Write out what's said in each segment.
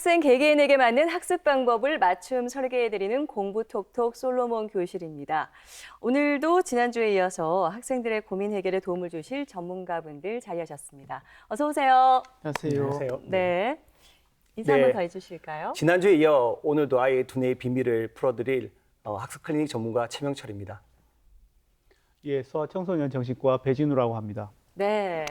학생 개개인에게 맞는 학습 방법을 맞춤 설계해드리는 공부톡톡 솔로몬 교실입니다. 오늘도 지난주에 이어서 학생들의 고민 해결에 도움을 주실 전문가분들 자리하셨습니다. 어서 오세요. 안녕하세요. 네. 인사 한번 더 해주실까요? 지난주에 이어 오늘도 아이의 두뇌의 비밀을 풀어드릴 학습 클리닉 전문가 최명철입니다. 예, 소아청소년 정신과 배진우라고 합니다. 네.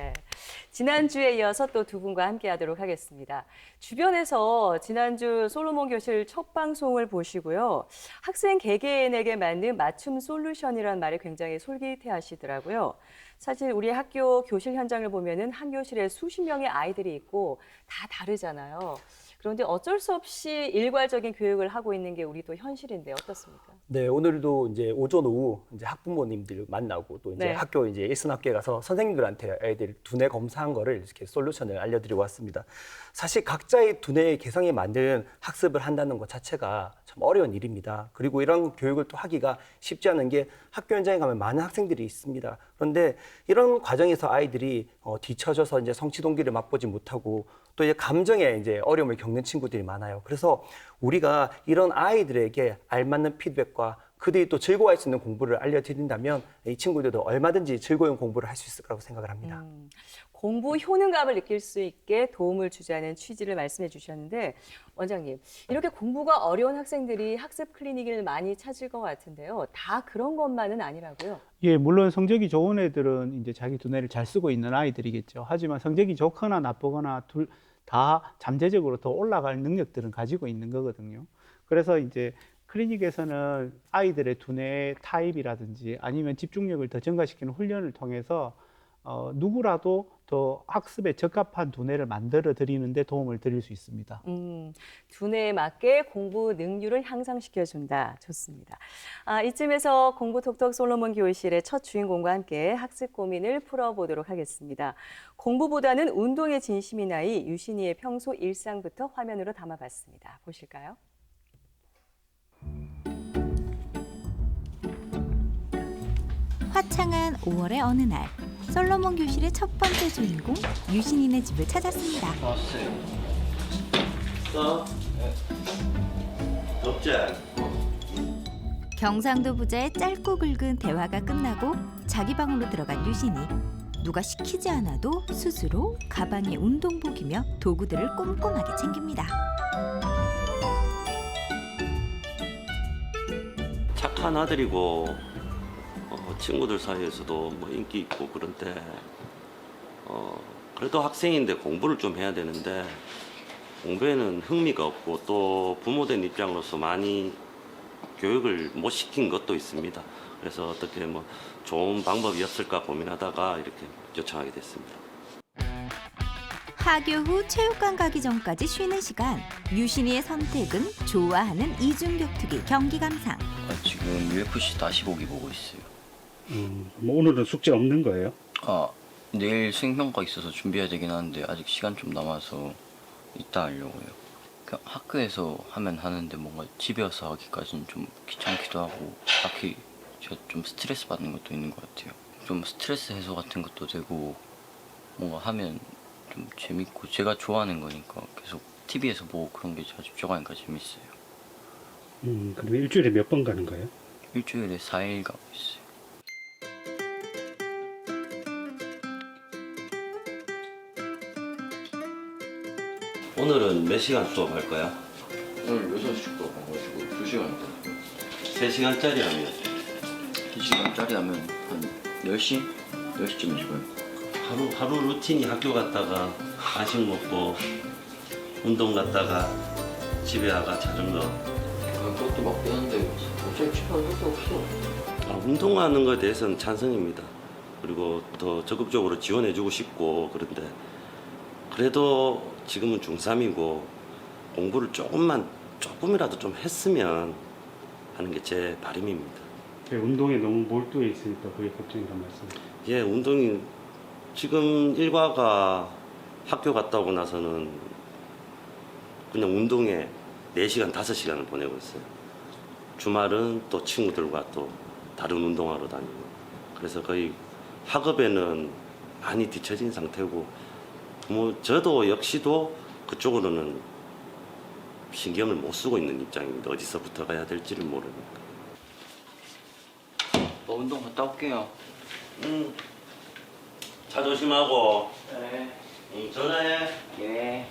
지난주에 이어서 또 두 분과 함께 하도록 하겠습니다. 주변에서 지난주 솔로몬 교실 첫 방송을 보시고요. 학생 개개인에게 맞는 맞춤 솔루션이라는 말이 굉장히 솔깃해 하시더라고요. 사실 우리 학교 교실 현장을 보면은 한 교실에 수십 명의 아이들이 있고 다 다르잖아요. 그런데 어쩔 수 없이 일괄적인 교육을 하고 있는 게 우리 또 현실인데 어떻습니까? 네, 오늘도 이제 오전 오후 이제 학부모님들 만나고 또 이제 네. 학교 이제 일선 학교에 가서 선생님들한테 아이들 두뇌 검사한 거를 이렇게 솔루션을 알려드리고 왔습니다. 사실 각자의 두뇌의 개성에 맞는 학습을 한다는 것 자체가 참 어려운 일입니다. 그리고 이런 교육을 또 하기가 쉽지 않은 게 학교 현장에 가면 많은 학생들이 있습니다. 그런데 이런 과정에서 아이들이 뒤처져서 이제 성취 동기를 맛보지 못하고 또 이제 감정에 이제 어려움을 겪는 친구들이 많아요. 그래서 우리가 이런 아이들에게 알맞는 피드백과 그들이 또 즐거워할 수 있는 공부를 알려드린다면 이 친구들도 얼마든지 즐거운 공부를 할 수 있을 거라고 생각을 합니다. 공부 효능감을 느낄 수 있게 도움을 주자는 취지를 말씀해 주셨는데 원장님, 이렇게 공부가 어려운 학생들이 학습 클리닉을 많이 찾을 것 같은데요. 다 그런 것만은 아니라고요? 예, 물론 성적이 좋은 애들은 이제 자기 두뇌를 잘 쓰고 있는 아이들이겠죠. 하지만 성적이 좋거나 나쁘거나 둘 다 잠재적으로 더 올라갈 능력들은 가지고 있는 거거든요. 그래서 이제 클리닉에서는 아이들의 두뇌 타입이라든지 아니면 집중력을 더 증가시키는 훈련을 통해서 누구라도 더 학습에 적합한 두뇌를 만들어 드리는데 도움을 드릴 수 있습니다. 두뇌에 맞게 공부 능률을 향상시켜준다. 좋습니다. 이쯤에서 공부톡톡 솔로몬 교실의 첫 주인공과 함께 학습 고민을 풀어보도록 하겠습니다. 공부보다는 운동에 진심인 아이 유신이의 평소 일상부터 화면으로 담아봤습니다. 보실까요? 화창한 5월의 어느 날 솔로몬 교실의 첫 번째 주인공 유신이네 집을 찾았습니다. 왔어요. 덥지? 경상도 부자의 짧고 굵은 대화가 끝나고 자기 방으로 들어간 유신이 누가 시키지 않아도 스스로 가방에 운동복이며 도구들을 꼼꼼하게 챙깁니다. 착한 아들이고 친구들 사이에서도 뭐 인기 있고 그런데 그래도 학생인데 공부를 좀 해야 되는데 공부에는 흥미가 없고 또 부모된 입장으로서 많이 교육을 못 시킨 것도 있습니다. 그래서 어떻게 뭐 좋은 방법이었을까 고민하다가 이렇게 요청하게 됐습니다. 하교 후 체육관 가기 전까지 쉬는 시간 유신이의 선택은 좋아하는 이중격투기 경기 감상. 지금 UFC 다시 보기 보고 있어요. 뭐 오늘은 숙제 없는 거예요? 내일 수행평가 있어서 준비해야 되긴 하는데 아직 시간 좀 남아서 이따 하려고요. 그냥 학교에서 하면 하는데 뭔가 집에 와서 하기까지는 좀 귀찮기도 하고 딱히 제가 좀 스트레스 받는 것도 있는 것 같아요. 좀 스트레스 해소 같은 것도 되고 뭔가 하면 좀 재밌고 제가 좋아하는 거니까 계속 TV에서 보고 그런 게 제가 직접 하니까 재밌어요. 그럼 일주일에 몇 번 가는 거예요? 일주일에 4일 가고 있어요. 오늘은 몇 시간 수업 할 거야? 오늘 6시 거 가가지고 2시간 3시간짜리 하면 2시간짜리 하면 한 10시? 10시쯤 집어요. 하루 루틴이 학교 갔다가 간식 먹고 운동 갔다가 집에 와가 자전거. 그것도 맞긴 한데 어차피 집에 할 것도 없어. 운동하는 것에 대해서는 찬성입니다. 그리고 더 적극적으로 지원해주고 싶고 그런데 그래도 지금은 중3이고 공부를 조금이라도 좀 했으면 하는 게 제 바람입니다. 운동에 너무 몰두해 있으니까 그게 걱정이란 말씀이에요. 예, 운동이 지금 일과가 학교 갔다 오고 나서는 그냥 운동에 4시간, 5시간을 보내고 있어요. 주말은 또 친구들과 또 다른 운동하러 다니고 그래서 거의 학업에는 많이 뒤처진 상태고 뭐 저도 역시도 그쪽으로는 신경을 못 쓰고 있는 입장입니다. 어디서부터 가야 될지를 모르니까. 운동 갔다 올게요. 차 조심하고. 네. 전화해. 예.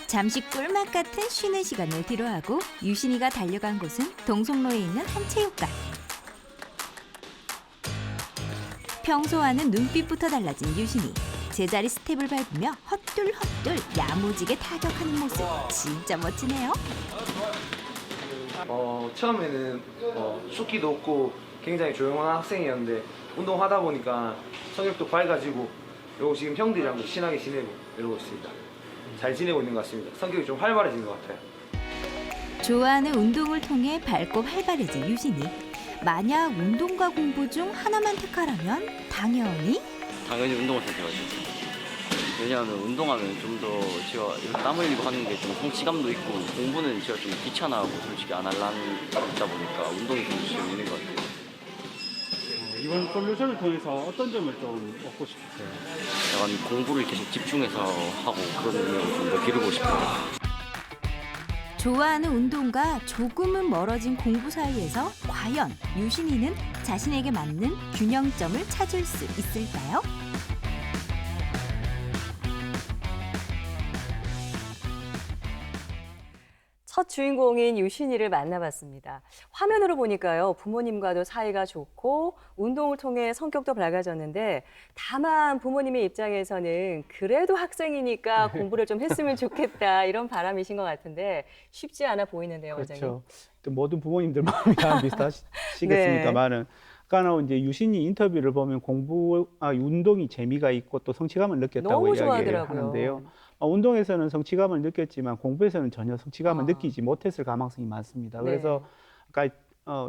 잠시 꿀맛 같은 쉬는 시간을 뒤로하고 유신이가 달려간 곳은 동성로에 있는 한 체육관. 평소와는 눈빛부터 달라진 유신이 제자리 스텝을 밟으며 헛둘헛둘 야무지게 타격하는 모습 진짜 멋지네요. 처음에는 숫기도 없고 굉장히 조용한 학생이었는데 운동하다 보니까 성격도 밝아지고 그리고 지금 형들이랑도 친하게 지내고 이러고 있습니다. 잘 지내고 있는 것 같습니다. 성격이 좀 활발해진 것 같아요. 좋아하는 운동을 통해 밝고 활발해진 유신이 만약 운동과 공부 중 하나만 택하라면 당연히 운동을 선택하죠. 왜냐하면 운동하면 좀 더 제가 이렇게 땀 흘리고 하는 게 좀 성취감도 있고 공부는 제가 좀 귀찮아하고 솔직히 안 할라는 있다 보니까 운동이 좀 재밌는 것 같아요. 이번 솔루션을 통해서 어떤 점을 좀 얻고 싶으세요? 약간 공부를 계속 집중해서 하고 그런 능력을 좀 더 기르고 싶어요. 좋아하는 운동과 조금은 멀어진 공부 사이에서 과연 유신이는 자신에게 맞는 균형점을 찾을 수 있을까요? 첫 주인공인 유신이를 만나봤습니다. 화면으로 보니까요, 부모님과도 사이가 좋고 운동을 통해 성격도 밝아졌는데 다만 부모님의 입장에서는 그래도 학생이니까 공부를 좀 했으면 좋겠다 이런 바람이신 것 같은데 쉽지 않아 보이는데요, 원장님. 그렇죠. 또 모든 부모님들 마음이 다 비슷하시겠습니까만은 아까 이제 유신이 인터뷰를 보면 운동이 재미가 있고 또 성취감을 느꼈다고 너무 이야기를 좋아하더라고요. 하는데요. 운동에서는 성취감을 느꼈지만 공부에서는 전혀 성취감을 느끼지 못했을 가능성이 많습니다. 그래서 아까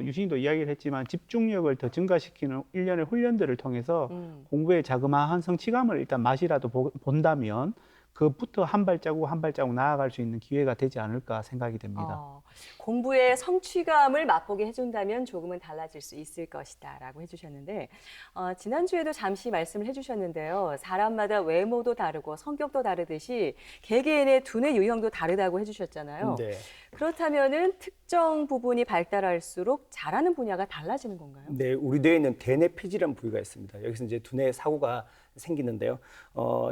유신이도 이야기를 했지만 집중력을 더 증가시키는 일련의 훈련들을 통해서 공부에 자그마한 성취감을 일단 맛이라도 본다면 그부터 한 발자국 한 발자국 나아갈 수 있는 기회가 되지 않을까 생각이 됩니다. 공부의 성취감을 맛보게 해준다면 조금은 달라질 수 있을 것이다라고 해주셨는데 지난주에도 잠시 말씀을 해주셨는데요. 사람마다 외모도 다르고 성격도 다르듯이 개개인의 두뇌 유형도 다르다고 해주셨잖아요. 네. 그렇다면은 특정 부분이 발달할수록 잘하는 분야가 달라지는 건가요? 네, 우리 뇌에는 대뇌피지라는 부위가 있습니다. 여기서 이제 두뇌 사고가 생기는데요.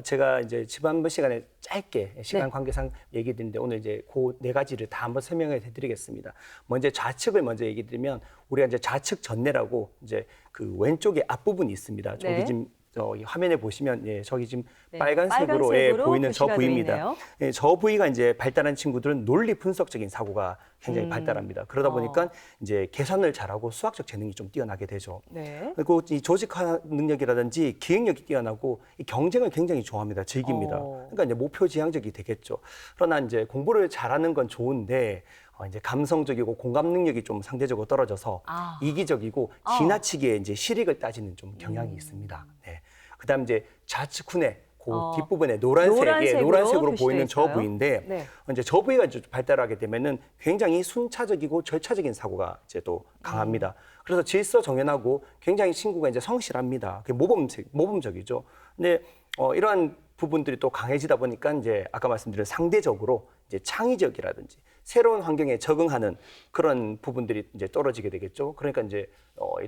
제가 이제 지난번 시간에 짧게 시간 관계상 얘기 드렸는데 오늘 이제 그 네 가지를 다 한번 설명해 드리겠습니다. 먼저 좌측을 먼저 얘기 드리면 우리가 이제 좌측 전뇌라고 이제 그 왼쪽에 앞부분이 있습니다. 저기 지금 이 화면에 보시면 저기 지금 빨간색으로 보이는 저 부위입니다. 저 부위가 이제 발달한 친구들은 논리 분석적인 사고가 굉장히 발달합니다. 그러다 보니까 이제 계산을 잘하고 수학적 재능이 좀 뛰어나게 되죠. 그리고 이 조직화 능력이라든지 기획력이 뛰어나고 이 경쟁을 굉장히 좋아합니다. 즐깁니다. 그러니까 이제 목표 지향적이 되겠죠. 그러나 이제 공부를 잘하는 건 좋은데 이제 감성적이고 공감 능력이 좀 상대적으로 떨어져서 이기적이고 지나치게 이제 실익을 따지는 좀 경향이 있습니다. 네. 그다음 이제 좌측 후뇌 그 뒷부분에 노란색으로 보이는 저 부위인데 이제 저 부위가 이제 발달하게 되면은 굉장히 순차적이고 절차적인 사고가 이제 또 강합니다. 그래서 질서정연하고 굉장히 친구가 이제 성실합니다. 그게 모범적이죠. 근데 이러한 부분들이 또 강해지다 보니까 이제 아까 말씀드린 상대적으로 이제 창의적이라든지 새로운 환경에 적응하는 그런 부분들이 이제 떨어지게 되겠죠. 그러니까 이제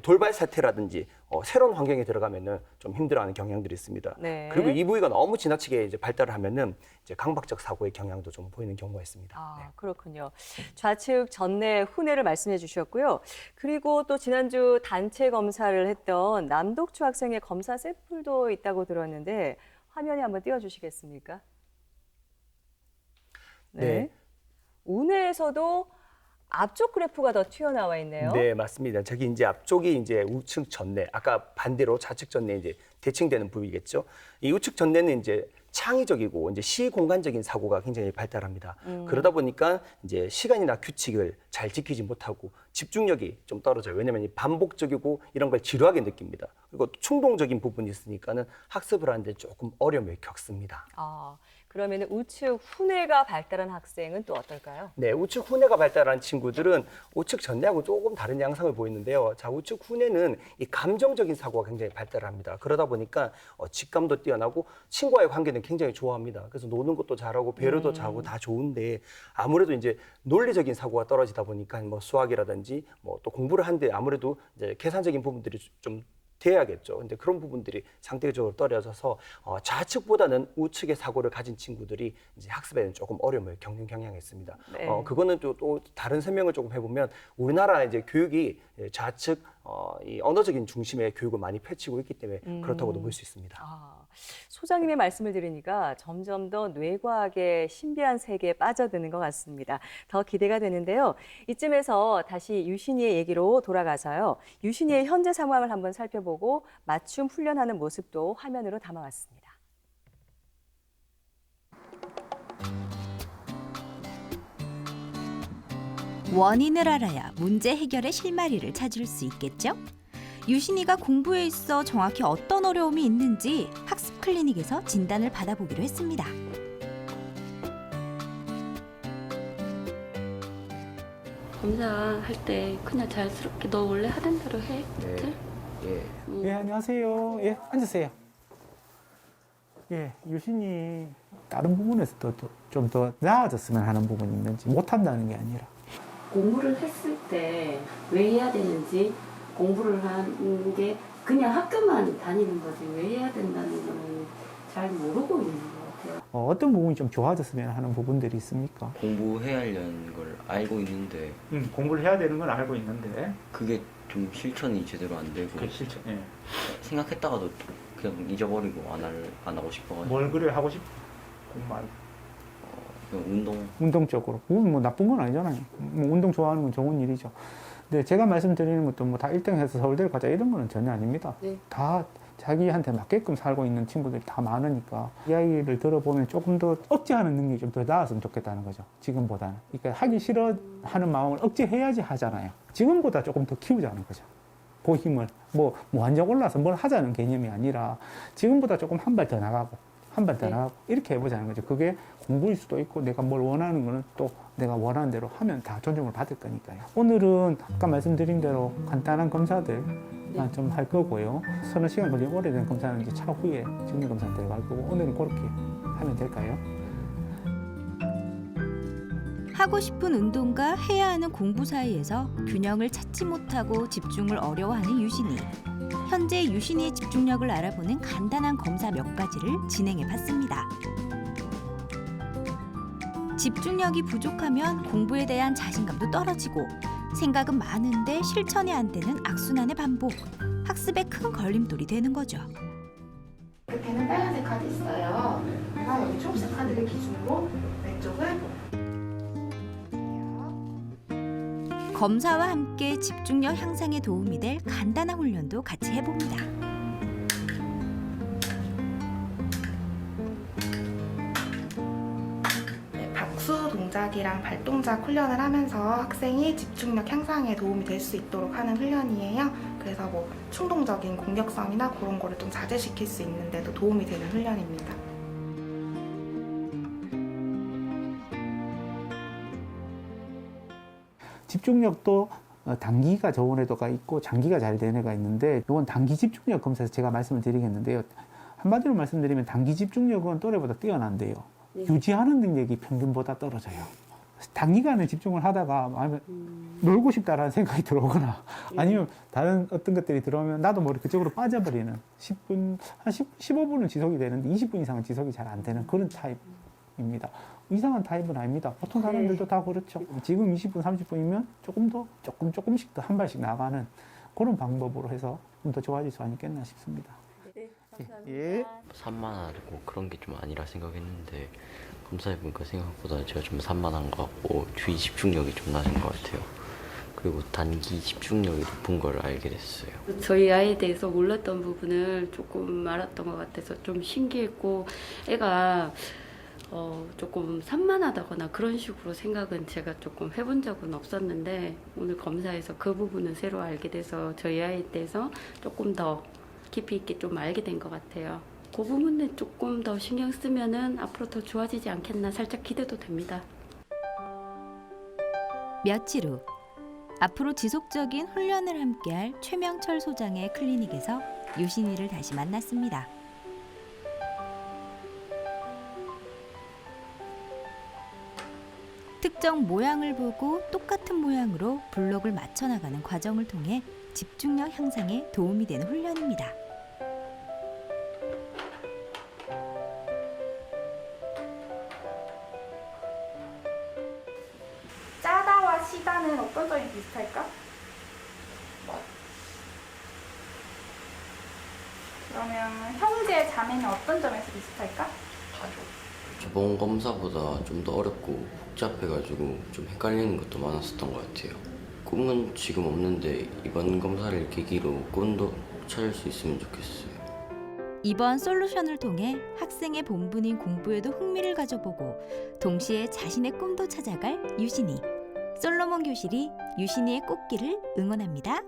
돌발 사태라든지 새로운 환경에 들어가면은 좀 힘들어하는 경향들이 있습니다. 그리고 이 부위가 너무 지나치게 이제 발달을 하면은 이제 강박적 사고의 경향도 좀 보이는 경우가 있습니다. 그렇군요. 좌측 전뇌 후뇌를 말씀해 주셨고요. 그리고 또 지난주 단체 검사를 했던 남독초 학생의 검사 샘플도 있다고 들었는데 화면에 한번 띄워주시겠습니까? 네. 우뇌에서도 앞쪽 그래프가 더 튀어나와 있네요. 네, 맞습니다. 저기 이제 앞쪽이 이제 우측 전뇌, 아까 반대로 좌측 전뇌 이제 대칭되는 부위겠죠. 이 우측 전뇌는 이제 창의적이고 이제 시공간적인 사고가 굉장히 발달합니다. 그러다 보니까 이제 시간이나 규칙을 잘 지키지 못하고 집중력이 좀 떨어져요. 왜냐하면 반복적이고 이런 걸 지루하게 느낍니다. 그리고 충동적인 부분이 있으니까는 학습을 하는데 조금 어려움을 겪습니다. 그러면 우측 후뇌가 발달한 학생은 또 어떨까요? 네, 우측 후뇌가 발달한 친구들은 우측 전뇌하고 조금 다른 양상을 보이는데요. 자, 우측 후뇌는 이 감정적인 사고가 굉장히 발달합니다. 그러다 보니까 직감도 뛰어나고 친구와의 관계는 굉장히 좋아합니다. 그래서 노는 것도 잘하고 배려도 잘하고 다 좋은데 아무래도 이제 논리적인 사고가 떨어지다 보니까 뭐 수학이라든지 뭐 또 공부를 하는데 아무래도 이제 계산적인 부분들이 좀 돼야겠죠. 근데 그런 부분들이 상대적으로 떨어져서 좌측보다는 우측의 사고를 가진 친구들이 이제 학습에는 조금 어려움을 겪는 경향이 있습니다. 네. 그거는 또 다른 설명을 조금 해보면 우리나라 이제 교육이 좌측 이 언어적인 중심의 교육을 많이 펼치고 있기 때문에 그렇다고도 볼 수 있습니다. 소장님의 말씀을 들으니까 점점 더 뇌과학의 신비한 세계에 빠져드는 것 같습니다. 더 기대가 되는데요. 이쯤에서 다시 유신이의 얘기로 돌아가서요. 유신이의 현재 상황을 한번 살펴보고 맞춤 훈련하는 모습도 화면으로 담아왔습니다. 원인을 알아야 문제 해결의 실마리를 찾을 수 있겠죠? 유신이가 공부에 있어 정확히 어떤 어려움이 있는지 학습 클리닉에서 진단을 받아보기로 했습니다. 검사할 때 그냥 자연스럽게 너 원래 하던 대로 해. 네. 예. 예, 안녕하세요. 예, 앉으세요. 예, 유신이 다른 부분에서 좀 더 나아졌으면 하는 부분이 있는지 못한다는 게 아니라 공부를 했을 때 왜 해야 되는지 공부를 하는 게 그냥 학교만 다니는 거지 왜 해야 된다는 거는 잘 모르고 있는 것 같아요. 어떤 부분이 좀 좋아졌으면 하는 부분들이 있습니까? 공부해야 하려는 걸 알고 있는데 공부를 해야 되는 건 알고 있는데 그게 좀 실천이 제대로 안 되고 실천. 예. 생각했다가도 그냥 잊어버리고 안 하고 싶어가지고 뭘 그래 하고 싶? 공부 그냥 운동적으로. 그건 뭐 나쁜 건 아니잖아요. 뭐 운동 좋아하는 건 좋은 일이죠. 근데 제가 말씀드리는 것도 뭐 다 1등해서 서울대를 가자 이런 거는 전혀 아닙니다. 네. 다 자기한테 맞게끔 살고 있는 친구들이 다 많으니까 이야기를 들어보면 조금 더 억제하는 능력이 좀 더 나았으면 좋겠다는 거죠. 지금보다는. 그러니까 하기 싫어하는 마음을 억제해야지 하잖아요. 지금보다 조금 더 키우자는 거죠. 그 힘을 뭐 완전 올라서 뭘 하자는 개념이 아니라 지금보다 조금 한 발 더 나가고 한 발 더 나가고 이렇게 해보자는 거죠. 그게 공부일 수도 있고 내가 뭘 원하는 거는 또 내가 원하는 대로 하면 다 존중을 받을 거니까요. 오늘은 아까 말씀드린 대로 간단한 검사들 좀 할 거고요. 서너 시간 걸린 오래된 검사는 이제 차후에 정밀검사 들어갈 거고 오늘은 그렇게 하면 될까요? 하고 싶은 운동과 해야 하는 공부 사이에서 균형을 찾지 못하고 집중을 어려워하는 유신이. 현재 유신이의 집중력을 알아보는 간단한 검사 몇 가지를 진행해 봤습니다. 집중력이 부족하면 공부에 대한 자신감도 떨어지고 생각은 많은데 실천이 안 되는 악순환의 반복. 학습에 큰 걸림돌이 되는 거죠. 끝에는 빨간색 카드 있어요. 그래서 여기 초록색 카드를 기준으로 왼쪽은 검사와 함께 집중력 향상에 도움이 될 간단한 훈련도 같이 해봅니다. 박수 동작이랑 발 동작 훈련을 하면서 학생이 집중력 향상에 도움이 될 수 있도록 하는 훈련이에요. 그래서 뭐 충동적인 공격성이나 그런 거를 좀 자제시킬 수 있는데도 도움이 되는 훈련입니다. 집중력도 단기가 좋은 애가 있고 장기가 잘 되는 애가 있는데 이건 단기 집중력 검사에서 제가 말씀을 드리겠는데요. 한마디로 말씀드리면 단기 집중력은 또래보다 뛰어난데요. 유지하는 능력이 평균보다 떨어져요. 단기간에 집중을 하다가 놀고 싶다라는 생각이 들어오거나 아니면 다른 어떤 것들이 들어오면 나도 모르게 그쪽으로 빠져버리는 10분, 한 15분은 지속이 되는데 20분 이상은 지속이 잘 안 되는 그런 타입입니다. 이상한 타입은 아닙니다. 보통 사람들도 다 그렇죠. 지금 20분, 30분이면 조금씩 더 한 발씩 나가는 그런 방법으로 해서 좀 더 좋아질 수 있겠나 싶습니다. 네, 감사합니다. 예. 산만하고 그런 게 좀 아니라 생각했는데 검사해보니까 생각보다 제가 좀 산만한 것 같고 주의 집중력이 좀 낮은 것 같아요. 그리고 단기 집중력이 높은 걸 알게 됐어요. 저희 아이에 대해서 몰랐던 부분을 조금 알았던 것 같아서 좀 신기했고 애가 조금 산만하다거나 그런 식으로 생각은 제가 조금 해본 적은 없었는데 오늘 검사에서 그 부분은 새로 알게 돼서 저희 아이에 대해서 조금 더 깊이 있게 좀 알게 된 것 같아요. 그 부분에 조금 더 신경 쓰면은 앞으로 더 좋아지지 않겠나 살짝 기대도 됩니다. 며칠 후 앞으로 지속적인 훈련을 함께할 최명철 소장의 클리닉에서 유신이를 다시 만났습니다. 특정 모양을 보고 똑같은 모양으로 블록을 맞춰 나가는 과정을 통해 집중력 향상에 도움이 되는 훈련입니다. 짜다와 시다는 어떤 점이 비슷할까? 그러면 형제, 자매는 어떤 점에서 비슷할까? 저번 검사보다 좀 더 어렵고 복잡해가지고 좀 헷갈리는 것도 많았었던 것 같아요. 꿈은 지금 없는데 이번 검사를 계기로 꿈도 찾을 수 있으면 좋겠어요. 이번 솔루션을 통해 학생의 본분인 공부에도 흥미를 가져보고 동시에 자신의 꿈도 찾아갈 유신이. 솔로몬 교실이 유신이의 꽃길을 응원합니다.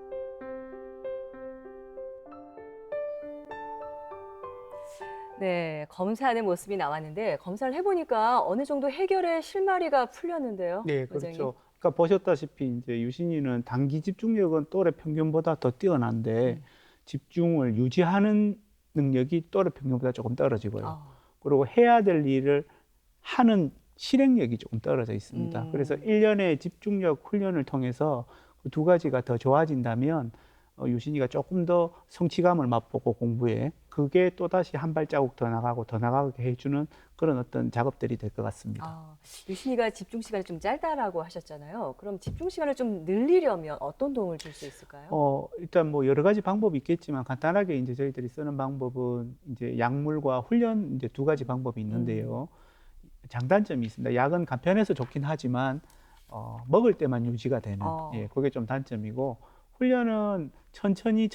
네, 검사하는 모습이 나왔는데 검사를 해보니까 어느 정도 해결의 실마리가 풀렸는데요. 네, 원장님. 그렇죠. 그러니까 보셨다시피 이제 유신이는 단기 집중력은 또래 평균보다 더 뛰어난데 집중을 유지하는 능력이 또래 평균보다 조금 떨어지고요. 그리고 해야 될 일을 하는 실행력이 조금 떨어져 있습니다. 그래서 1년의 집중력 훈련을 통해서 그 두 가지가 더 좋아진다면 유신이가 조금 더 성취감을 맛보고 공부에 그게 또다시 한 발자국 더 나가게 해주는 그런 어떤 작업들이 될 것 같습니다. 유신이가 집중 시간이 좀 짧다라고 하셨잖아요. 그럼 집중 시간을 좀 늘리려면 어떤 도움을 줄 수 있을까요? 일단 뭐 여러 가지 방법이 있겠지만 간단하게 이제 저희들이 쓰는 방법은 이제 약물과 훈련 이제 두 가지 방법이 있는데요. 장단점이 있습니다. 약은 간편해서 좋긴 하지만 먹을 때만 유지가 되는 그게 좀 단점이고 훈련은 천천히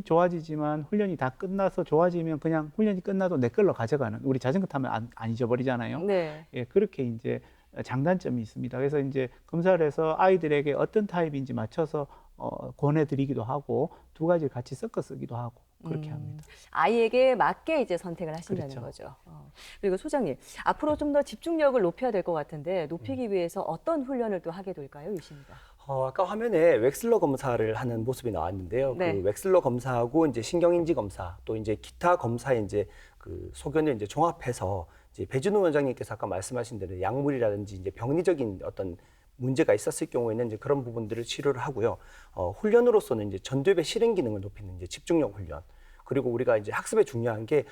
좋아지지만 훈련이 다 끝나서 좋아지면 그냥 훈련이 끝나도 내 걸로 가져가는 우리 자전거 타면 안 잊어버리잖아요. 네. 그렇게 이제 장단점이 있습니다. 그래서 이제 검사를 해서 아이들에게 어떤 타입인지 맞춰서 권해드리기도 하고 두 가지를 같이 섞어 쓰기도 하고 그렇게 합니다. 아이에게 맞게 이제 선택을 하신다는 그렇죠. 거죠. 그리고 소장님, 앞으로 좀 더 집중력을 높여야 될 것 같은데 높이기 위해서 어떤 훈련을 또 하게 될까요, 유신이가? 아까 화면에 웩슬러 검사를 하는 모습이 나왔는데요. 네. 그 웩슬러 검사하고 이제 신경인지 검사 또 이제 기타 검사의 이제 그 소견을 이제 종합해서 이제 배준호 원장님께서 아까 말씀하신 대로 약물이라든지 이제 병리적인 어떤 문제가 있었을 경우에는 이제 그런 부분들을 치료를 하고요. 훈련으로서는 이제 전두엽의 실행 기능을 높이는 이제 집중력 훈련. 그리고 우리가 이제 학습에 중요한 게